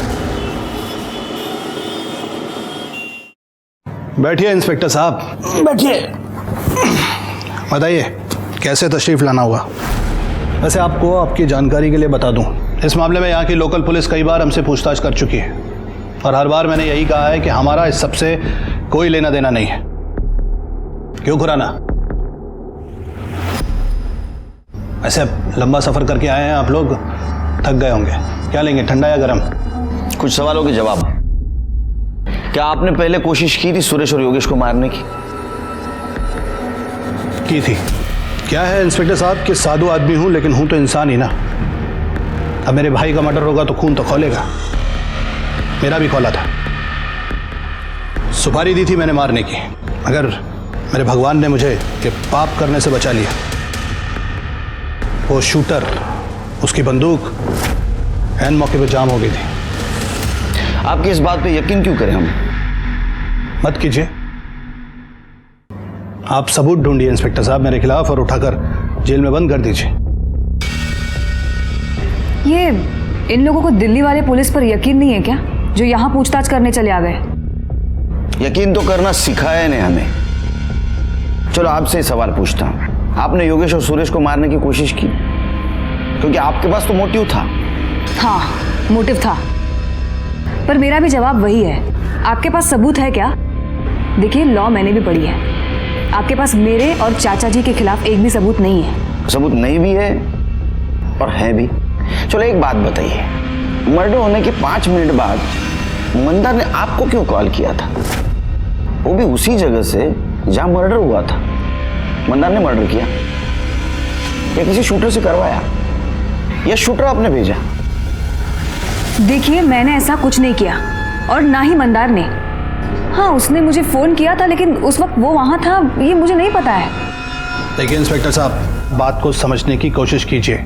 Speaker 15: बैठिए इंस्पेक्टर साहब,
Speaker 2: बैठिए।
Speaker 15: बताइए कैसे तशरीफ लाना हुआ। वैसे आपको आपकी जानकारी के लिए बता दूं, इस मामले में यहाँ की लोकल पुलिस कई बार हमसे पूछताछ कर चुकी है और हर बार मैंने यही कहा है कि हमारा इस सबसे कोई लेना देना नहीं है। क्यों खुराना? ऐसे लंबा सफर करके आए हैं आप लोग, थक गए होंगे। क्या लेंगे, ठंडा या गरम?
Speaker 4: कुछ सवालों के जवाब। क्या आपने पहले कोशिश की थी सुरेश और योगेश को मारने
Speaker 15: की थी? क्या है इंस्पेक्टर साहब कि साधु आदमी हूं लेकिन हूं तो इंसान ही ना। अब मेरे भाई का मर्डर होगा तो खून तो खौलेगा। मेरा भी खौला था। सुपारी दी थी मैंने मारने की, मगर मेरे भगवान ने मुझे ये पाप करने से बचा लिया। वो शूटर, उसकी बंदूक ऐन मौके पे जाम हो गई थी।
Speaker 4: आपकी इस बात पे यकीन क्यों करें हम?
Speaker 15: मत कीजिए। आप सबूत ढूंढिए इंस्पेक्टर साहब मेरे खिलाफ और उठाकर जेल में बंद कर दीजिए।
Speaker 5: ये इन लोगों को दिल्ली वाले पुलिस पर यकीन नहीं है क्या, जो यहाँ पूछताछ करने चले आ गए?
Speaker 4: यकीन तो करना सिखाया है ने हमें। चलो आपसे सवाल पूछता हूँ, आपने योगेश और सुरेश को मारने की कोशिश की? क्योंकि आपके पास तो मोटिव था।
Speaker 5: हाँ, मोटिव था, पर मेरा भी जवाब वही है। आपके पास सबूत है क्या? देखिए, लॉ मैंने भी पढ़ी है। आपके पास मेरे और चाचा जी के खिलाफ एक भी सबूत नहीं है।
Speaker 4: सबूत नहीं भी है और है भी। चलो एक बात बताइए, मर्डर होने के 5 मिनट बाद मंदार ने आपको क्यों कॉल किया था? वो भी उसी जगह से जहां मर्डर हुआ था। मंदार ने मर्डर किया या किसी शूटर से करवाया, या शूटर आपने भेजा?
Speaker 5: देखिए, मैंने ऐसा कुछ नहीं किया और ना ही मंदार ने। हाँ, उसने मुझे फोन किया था, लेकिन उस वक्त वो वहां था ये मुझे नहीं पता है।
Speaker 15: देखिए इंस्पेक्टर साहब, बात को समझने की कोशिश कीजिए।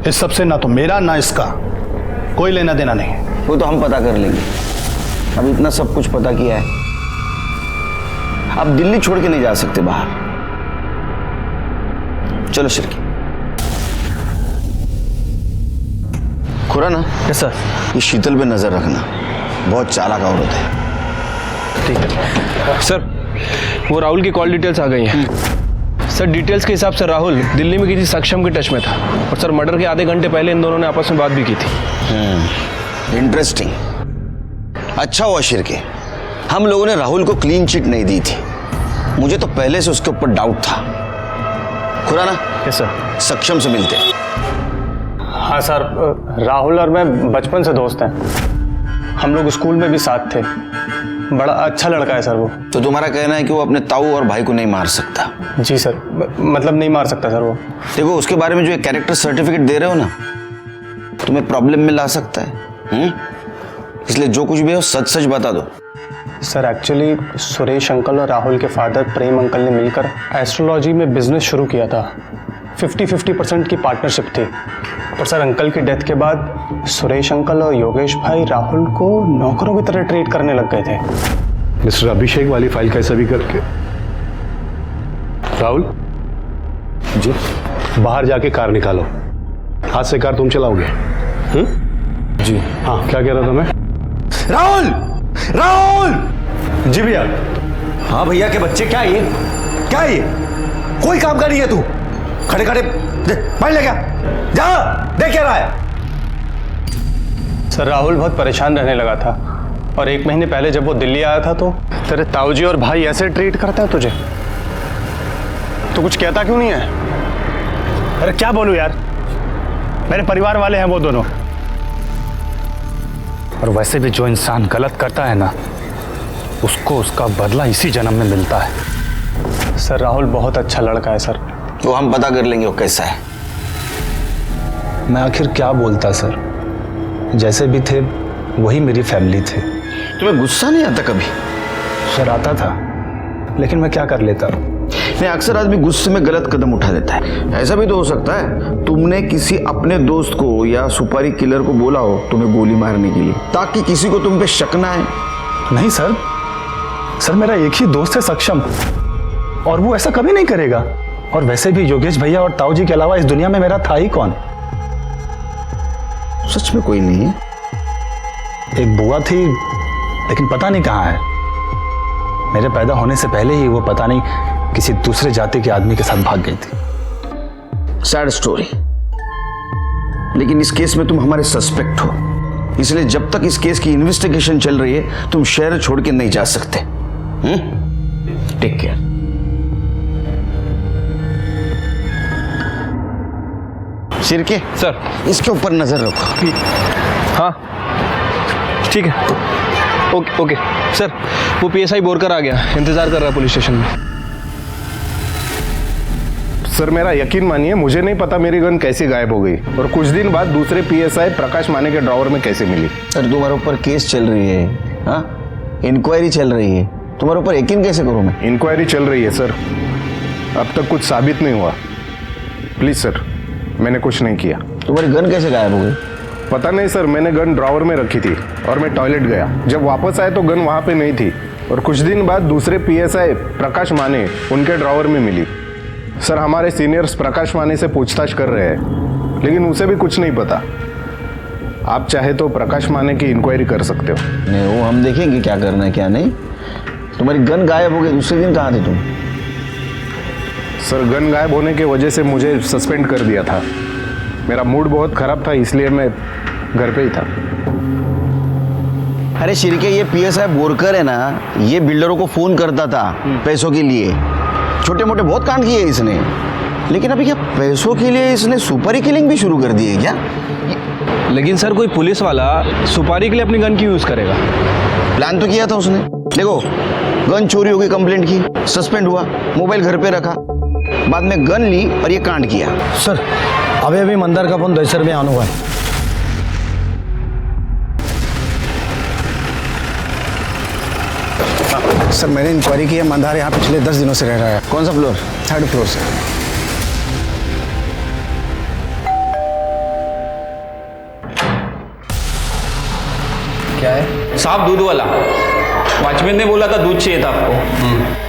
Speaker 15: इस सबसे ना तो मेरा ना इसका कोई लेना देना नहीं।
Speaker 4: वो तो हम पता कर लेंगे। अब इतना सब कुछ पता किया है, आप दिल्ली छोड़ के नहीं जा सकते बाहर। चलो शिरकी। खुराना।
Speaker 11: Yes sir.
Speaker 4: ये शीतल पे नजर रखना, बहुत चालाक औरत है।
Speaker 11: ठीक है सर। वो राहुल की कॉल डिटेल्स आ गई हैं। सर, डिटेल्स के हिसाब से राहुल दिल्ली में किसी सक्षम के टच में था, और सर मर्डर के आधे घंटे पहले इन दोनों ने आपस में बात भी की थी।
Speaker 4: इंटरेस्टिंग। अच्छा हुआ शिरके, हम लोगों ने राहुल को क्लीन चिट नहीं दी थी। मुझे तो पहले से उसके ऊपर डाउट था। खुराना।
Speaker 11: Yes sir.
Speaker 4: सक्षम से मिलते।
Speaker 14: हाँ सर, राहुल और मैं बचपन से दोस्त हैं। हम लोग स्कूल में भी साथ थे। बड़ा अच्छा लड़का है सर वो।
Speaker 4: तो तुम्हारा कहना है कि वो अपने ताऊ और भाई को नहीं मार सकता?
Speaker 14: जी सर, मतलब नहीं मार सकता सर वो।
Speaker 4: देखो, उसके बारे में जो एक कैरेक्टर सर्टिफिकेट दे रहे हो ना, तुम्हें प्रॉब्लम में ला सकता है। इसलिए जो कुछ भी हो सच सच बता दो।
Speaker 14: सर एक्चुअली सुरेश अंकल और राहुल के फादर प्रेम अंकल ने मिलकर एस्ट्रोलॉजी में बिजनेस शुरू किया था। 50-50% की पार्टनरशिप थी। पर सर अंकल की डेथ के बाद सुरेश अंकल और योगेश भाई राहुल को नौकरों की तरह ट्रीट करने लग गए थे।
Speaker 15: मिस्टर अभिषेक वाली फाइल कैसे भी करके। राहुल जी, बाहर जाके कार निकालो। हाथ से कार तुम चलाओगे? जी हाँ। क्या कह रहा था मैं?
Speaker 1: राहुल! राहुल!
Speaker 15: जी भैया।
Speaker 1: हाँ भैया के बच्चे, क्या ये? क्या ये? कोई काम का नहीं है तू। खड़े खड़े पढ़ ले, क्या जा देख क्या रहा है?
Speaker 14: सर राहुल बहुत परेशान रहने लगा था, और 1 महीने पहले जब वो दिल्ली आया था तो तेरे ताऊजी और भाई ऐसे ट्रीट करता है तुझे, तो कुछ कहता क्यों नहीं है?
Speaker 15: अरे क्या बोलूं यार, मेरे परिवार वाले हैं वो दोनों। और वैसे भी जो इंसान गलत करता है ना, उसको उसका बदला इसी जन्म में मिलता है।
Speaker 14: सर राहुल बहुत अच्छा लड़का है सर।
Speaker 4: तो हम पता कर लेंगे वो कैसा है।
Speaker 6: मैं आखिर क्या बोलता सर, जैसे भी थे वही मेरी फैमिली थे।
Speaker 4: तुम्हें गुस्सा नहीं आता कभी?
Speaker 6: सर आता था, लेकिन मैं क्या कर लेता।
Speaker 4: नहीं, अक्सर आदमी गुस्से में गलत कदम उठा देता है। ऐसा भी तो हो सकता है तुमने किसी अपने दोस्त को या सुपारी किलर को बोला हो तुम्हें गोली मारने के लिए, ताकि किसी को तुम पे शक ना है।
Speaker 6: नहीं सर, सर मेरा एक ही दोस्त है सक्षम, और वो ऐसा कभी नहीं करेगा। और वैसे भी योगेश भैया और ताऊ जी के अलावा इस दुनिया में मेरा था ही कौन?
Speaker 4: सच में कोई नहीं है?
Speaker 6: एक बुआ थी, लेकिन पता नहीं कहाँ है। मेरे पैदा होने से पहले ही वो पता नहीं किसी दूसरे जाति के आदमी के साथ भाग गई थी।
Speaker 4: Sad story. लेकिन इस केस में तुम हमारे सस्पेक्ट हो, इसलिए जब तक इस केस की इन्वेस्टिगेशन चल रही है तुम शहर छोड़ के नहीं जा सकते। Take care. शिरके
Speaker 11: सर,
Speaker 4: इसके ऊपर नजर रखो।
Speaker 11: हाँ ठीक है। ओके ओके सर, वो पीएसआई बोरकर आ गया, इंतजार कर रहा है पुलिस स्टेशन में।
Speaker 16: सर मेरा यकीन मानिए, मुझे नहीं पता मेरी गन कैसे गायब हो गई और कुछ दिन बाद दूसरे पीएसआई प्रकाश माने के ड्रॉवर में कैसे मिली।
Speaker 4: सर तुम्हारे ऊपर केस चल रही है, हाँ इंक्वायरी चल रही है, तुम्हारे ऊपर यकीन कैसे करूं मैं?
Speaker 16: इंक्वायरी चल रही है सर, अब तक कुछ साबित नहीं हुआ। प्लीज सर, मैंने कुछ नहीं किया।
Speaker 4: तुम्हारी गन कैसे गायब हो गई?
Speaker 16: पता नहीं सर, मैंने गन ड्रॉवर में रखी थी और मैं टॉयलेट गया, जब वापस आए तो गन वहाँ पे नहीं थी और कुछ दिन बाद दूसरे पीएसआई प्रकाश माने उनके ड्रॉवर में मिली। सर हमारे सीनियर्स प्रकाश माने से पूछताछ कर रहे हैं, लेकिन उसे भी कुछ नहीं पता। आप चाहे तो प्रकाश माने की इंक्वायरी कर सकते हो।
Speaker 4: नहीं, वो हम देखेंगे क्या करना है क्या नहीं। तुम्हारी गन गायब हो गई, दूसरे दिन कहाँ थे तुम?
Speaker 16: सर गन गायब होने की वजह से मुझे सस्पेंड कर दिया था। मेरा मूड बहुत खराब था, इसलिए मैं घर पे ही था।
Speaker 4: अरे शिरके, ये पीएसआई बोरकर है ना, ये बिल्डरों को फोन करता था पैसों के लिए। छोटे मोटे बहुत कांड किए इसने, लेकिन अभी क्या पैसों के लिए इसने सुपारी किलिंग भी शुरू कर दी है क्या?
Speaker 11: लेकिन सर कोई पुलिस वाला सुपारी के लिए अपनी गन क्यों यूज करेगा?
Speaker 4: प्लान तो किया था उसने। देखो, गन चोरी हो गई, कंप्लेंट की, सस्पेंड हुआ, मोबाइल घर पे रखा, बाद में गन ली और ये कांड किया।
Speaker 8: सर अभी मंदार का फोन दहशत में आने हुआ है।
Speaker 15: सर मैंने इंक्वायरी की है, मंदार यहाँ पिछले 10 दिनों से रह रहा है।
Speaker 4: कौन सा फ्लोर?
Speaker 15: 3rd फ्लोर से।
Speaker 13: क्या है साहब? दूध वाला वॉचमैन ने बोला था दूध चाहिए था आपको।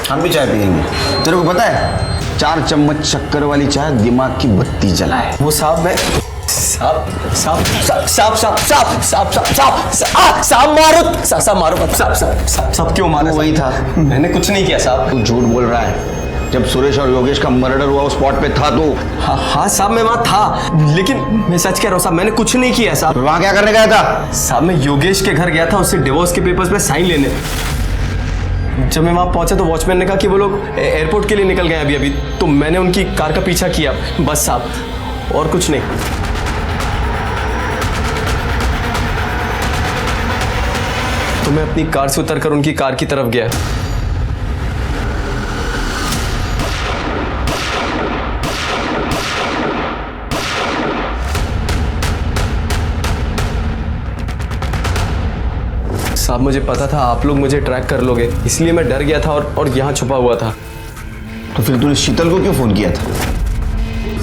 Speaker 4: हम भी चाय पियेंगे। तेरे को पता है 4 चम्मच शक्कर वाली चाय दिमाग की बत्ती जलाए।
Speaker 13: वो साहब मैं साहब मारो क्यों मारा?
Speaker 4: वही था।
Speaker 13: मैंने कुछ नहीं किया साहब।
Speaker 4: तू झूठ बोल रहा है। जब सुरेश और योगेश का मर्डर हुआ उस स्पॉट पे था तू?
Speaker 13: हाँ साहब मैं वहाँ था, लेकिन मैं सच कह रहा हूँ साहब, मैंने कुछ नहीं किया साहब।
Speaker 4: वहाँ क्या करने गया था?
Speaker 13: साहब मैं योगेश के घर गया था उससे डिवोर्स के पेपर्स पे साइन लेने। जब मैं वहाँ पहुंचा तो वॉचमैन ने कहा कि वो लोग एयरपोर्ट के लिए निकल गए अभी, तो मैंने उनकी कार का पीछा किया, बस साहब, और कुछ नहीं। तो मैं अपनी कार से उतरकर उनकी कार की तरफ गया। साहब मुझे पता था आप लोग मुझे ट्रैक कर लोगे, इसलिए मैं डर गया था और यहाँ छुपा हुआ था।
Speaker 4: तो फिर तूने शीतल को क्यों फोन किया था?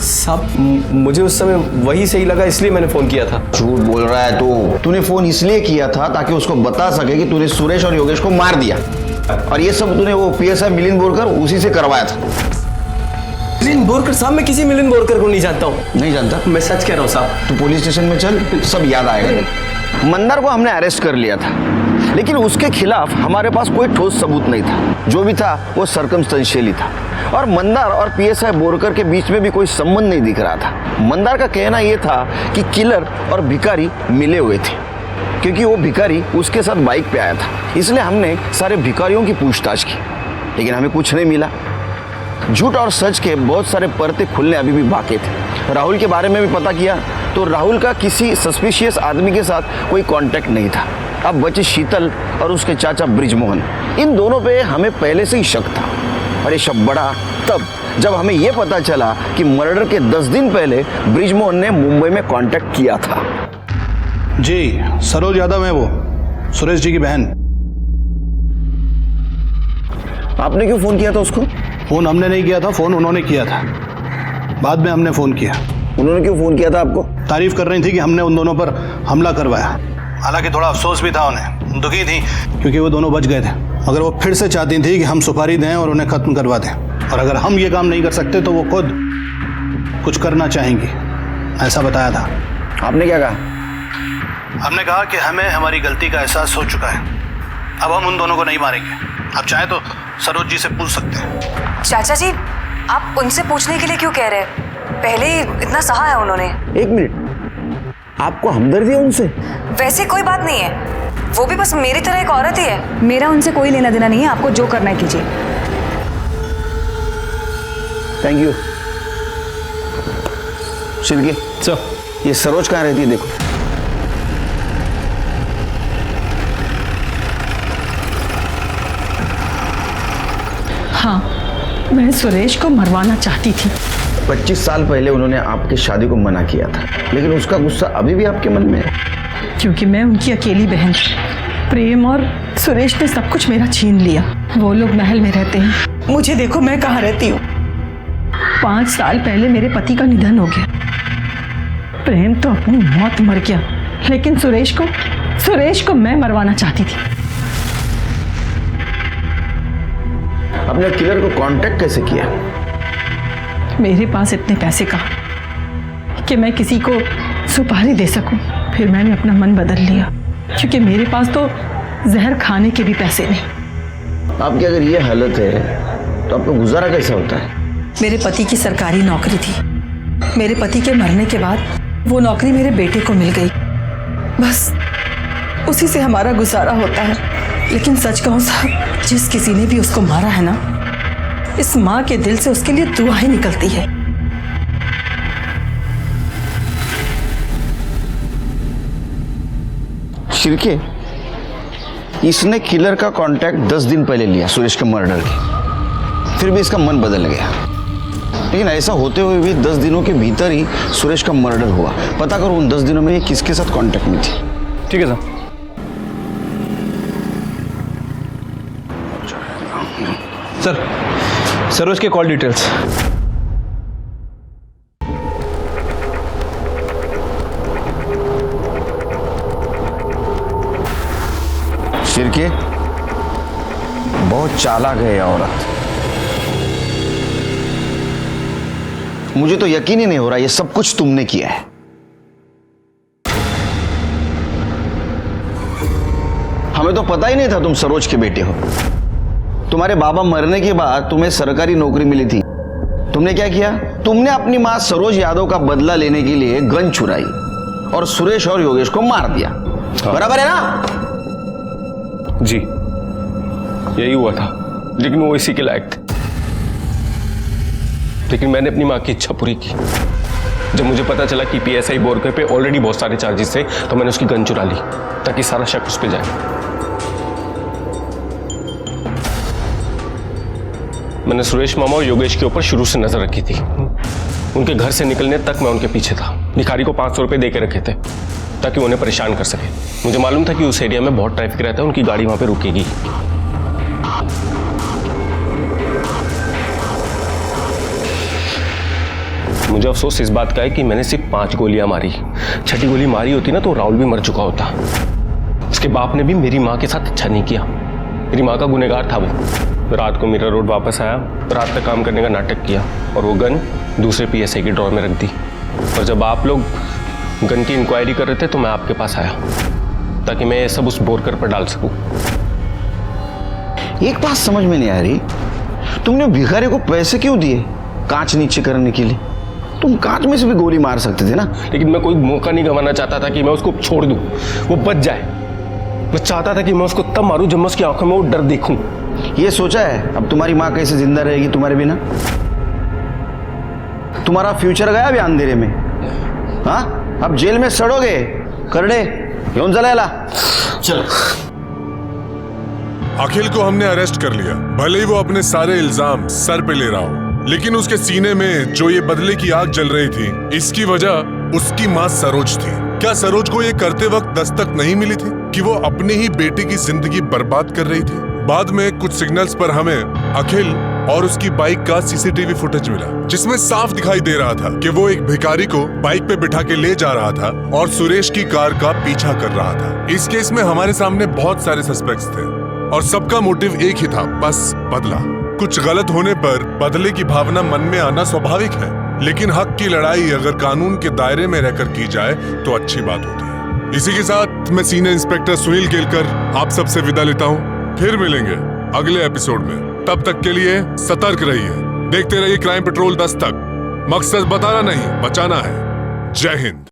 Speaker 13: साहब मुझे उस समय वही सही लगा, इसलिए मैंने फोन किया था।
Speaker 4: झूठ बोल रहा है तू। तूने फोन इसलिए किया था ताकि उसको बता सके कि तूने सुरेश और योगेश को मार दिया, और ये सब तूने वो पीएसआई मिलिंद बोरकर उसी से करवाया था।
Speaker 13: मिलिंद बोरकर? साहब मैं किसी मिलिंद बोरकर को नहीं जानता हूँ।
Speaker 4: नहीं जानता?
Speaker 13: मैं सच कह रहा हूँ साहब।
Speaker 4: तू पुलिस स्टेशन में चल, सब याद आएगा। मंदार को हमने अरेस्ट कर लिया था, लेकिन उसके खिलाफ हमारे पास कोई ठोस सबूत नहीं था। जो भी था वो सर्कमस्टेंशियल ही था, और मंदार और पीएसआई बोरकर के बीच में भी कोई संबंध नहीं दिख रहा था। मंदार का कहना यह था कि किलर और भिखारी मिले हुए थे, क्योंकि वो भिखारी उसके साथ बाइक पे आया था। इसलिए हमने सारे भिखारियों की पूछताछ की, लेकिन हमें कुछ नहीं मिला। झूठ और सच के बहुत सारे परते खुलने अभी भी बाकी थे। राहुल के बारे में भी पता किया तो राहुल का किसी सस्पिशियस आदमी के साथ कोई कांटेक्ट नहीं था। अब बचे शीतल और उसके चाचा ब्रिजमोहन। इन दोनों पे हमें पहले से ही शक था, और ये शक बढ़ा तब जब हमें यह पता चला कि मर्डर के 10 दिन पहले ब्रिजमोहन ने मुंबई में कांटेक्ट किया था।
Speaker 15: जी सरोज यादव है वो, सुरेश जी की बहन।
Speaker 4: आपने क्यों फोन किया था उसको?
Speaker 15: फोन हमने नहीं किया था, फोन उन्होंने किया था। बाद में हमने फोन किया।
Speaker 4: उन्होंने क्यों फोन किया था आपको?
Speaker 15: तारीफ कर रही थी कि हमने उन दोनों पर हमला करवाया। हालांकि थोड़ा अफसोस भी था उन्हें, दुखी थी क्योंकि वो दोनों बच गए थे, मगर वो फिर से चाहती थी कि हम सुपारी दें और उन्हें खत्म करवा दें, और अगर हम ये काम नहीं कर सकते तो वो खुद कुछ करना चाहेंगी, ऐसा बताया था।
Speaker 4: आपने क्या कहा?
Speaker 15: हमने कहा कि हमें हमारी गलती का एहसास हो चुका है, अब हम उन दोनों को नहीं मारेंगे। आप चाहे तो सरोज जी से पूछ सकते हैं।
Speaker 5: चाचा जी, आप उनसे पूछने के लिए क्यों कह रहे हैं? पहले ही इतना सहा है उन्होंने।
Speaker 4: 1 मिनट, आपको हमदर्दी है उनसे?
Speaker 5: वैसे कोई बात नहीं है, वो भी बस मेरी तरह एक औरत ही है। मेरा उनसे कोई लेना देना नहीं है, आपको जो करना है कीजिए।
Speaker 4: Thank you. शिल्के सर, ये सरोज कहाँ रहती है? देखो।
Speaker 17: हाँ, मैं सुरेश को मरवाना चाहती थी।
Speaker 4: 25 साल पहले उन्होंने आपकी शादी को मना किया था, लेकिन उसका गुस्सा अभी भी आपके मन में है।
Speaker 17: क्योंकि मैं उनकी अकेली बहन थी। प्रेम और सुरेश ने सब कुछ मेरा छीन लिया। वो लोग महल में रहते हैं, मुझे देखो मैं कहाँ रहती हूँ। 5 साल पहले मेरे पति का निधन हो गया। प्रेम तो अपनी मौत मर गया, लेकिन सुरेश को मैं मरवाना चाहती थी।
Speaker 4: अपने किलर को कांटेक्ट कैसे किया?
Speaker 17: मेरे पास इतने पैसे कहाँ कि मैं किसी को सुपारी दे सकूं। फिर मैंने अपना मन बदल लिया, क्योंकि मेरे पास तो जहर खाने के भी पैसे नहीं।
Speaker 4: आपकी अगर ये हालत है तो आपका गुजारा कैसा होता है?
Speaker 17: मेरे पति की सरकारी नौकरी थी। मेरे पति के मरने के बाद वो नौकरी मेरे बेटे को मिल गई। बस उसी से हमारा गुजारा होता है। लेकिन सच कहूं साहब, जिस किसी ने भी उसको मारा है ना, इस माँ के दिल से उसके लिए दुआएं निकलती है।
Speaker 4: शिर्के, इसने किलर का कांटेक्ट 10 दिन पहले लिया सुरेश के मर्डर के, फिर भी इसका मन बदल गया। लेकिन ऐसा होते हुए भी 10 दिनों के भीतर ही सुरेश का मर्डर हुआ। पता करो उन 10 दिनों में ये किसके साथ कांटेक्ट में थी।
Speaker 11: ठीक है सर। सरोज के कॉल डिटेल्स।
Speaker 4: शिर्के, बहुत चालाक है यह औरत। मुझे तो यकीन ही नहीं हो रहा ये सब कुछ तुमने किया है। हमें तो पता ही नहीं था तुम सरोज के बेटे हो। तुम्हारे बाबा मरने के बाद तुम्हें सरकारी नौकरी मिली थी। तुमने क्या किया? तुमने अपनी मां सरोज यादव का बदला लेने के लिए गन चुराई और सुरेश और योगेश को मार दिया। बराबर है ना?
Speaker 14: जी, यही हुआ था, लेकिन वो इसी के लायक थे। लेकिन मैंने अपनी मां की इच्छा पूरी की। जब मुझे पता चला कि पीएसआई बोरकर पे ऑलरेडी बहुत सारे चार्जेस थे, तो मैंने उसकी गन चुरा ली ताकि सारा शक उस पे जाए। मैंने सुरेश मामा और योगेश के ऊपर शुरू से नजर रखी थी। उनके घर से निकलने तक मैं उनके पीछे था। भिखारी को 500 रुपए दे के रखे थे ताकि उन्हें परेशान कर सके। मुझे मालूम था कि उस एरिया में बहुत ट्रैफिक रहता है, उनकी गाड़ी वहां पे रुकेगी। मुझे अफसोस इस बात का है कि मैंने सिर्फ 5 गोलियां मारी। 6ठी गोली मारी होती ना तो राहुल भी मर चुका होता। उसके बाप ने भी मेरी माँ के साथ अच्छा नहीं किया। मेरी माँ का गुनहगार था वो। रात को मीरा रोड वापस आया, रात तक काम करने का नाटक किया और वो गन दूसरे पीएसआई के ड्रॉर में रख दी। और जब आप लोग गन की इंक्वायरी कर रहे थे तो मैं आपके पास आया ताकि मैं ये सब उस बोरकर पर डाल सकूं।
Speaker 4: एक बात समझ में नहीं आ रही, तुमने भिखारी को पैसे क्यों दिए कांच नीचे करने के लिए? तुम कांच में से भी गोली मार सकते थे ना।
Speaker 14: लेकिन मैं कोई मौका नहीं गंवाना चाहता था कि मैं उसको छोड़ दूं, वो बच जाए। मैं चाहता था कि मैं उसको तब मारूं जब मैं उसकी आंखों में वो डर देखूं।
Speaker 4: ये सोचा है अब तुम्हारी माँ कैसे जिंदा रहेगी तुम्हारे बिना? तुम्हारा फ्यूचर गया भी अंधेरे में। हाँ, अब जेल में सड़ोगे। करडे येऊन चला। चलो।
Speaker 3: अखिल को हमने अरेस्ट कर लिया। भले ही वो अपने सारे इल्जाम सर पे ले रहा हो, लेकिन उसके सीने में जो ये बदले की आग जल रही थी, इसकी वजह उसकी माँ सरोज थी। क्या सरोज को ये करते वक्त दस्तक नहीं मिली थी कि वो अपने ही बेटे की जिंदगी बर्बाद कर रही थी? बाद में कुछ सिग्नल्स पर हमें अखिल और उसकी बाइक का सीसीटीवी फुटेज मिला, जिसमें साफ दिखाई दे रहा था कि वो एक भिखारी को बाइक पे बिठा के ले जा रहा था और सुरेश की कार का पीछा कर रहा था। इस केस में हमारे सामने बहुत सारे सस्पेक्ट्स थे और सबका मोटिव एक ही था, बस बदला। कुछ गलत होने पर बदले की भावना मन में आना स्वाभाविक है, लेकिन हक की लड़ाई अगर कानून के दायरे में रहकर की जाए तो अच्छी बात होती है। इसी के साथ मैं सीनियर इंस्पेक्टर सुनील केलकर आप सबसे विदा लेता हूँ। फिर मिलेंगे अगले एपिसोड में। तब तक के लिए सतर्क रहिए, देखते रहिए क्राइम पेट्रोल 10 तक। मकसद बताना नहीं, बचाना है। जय हिंद।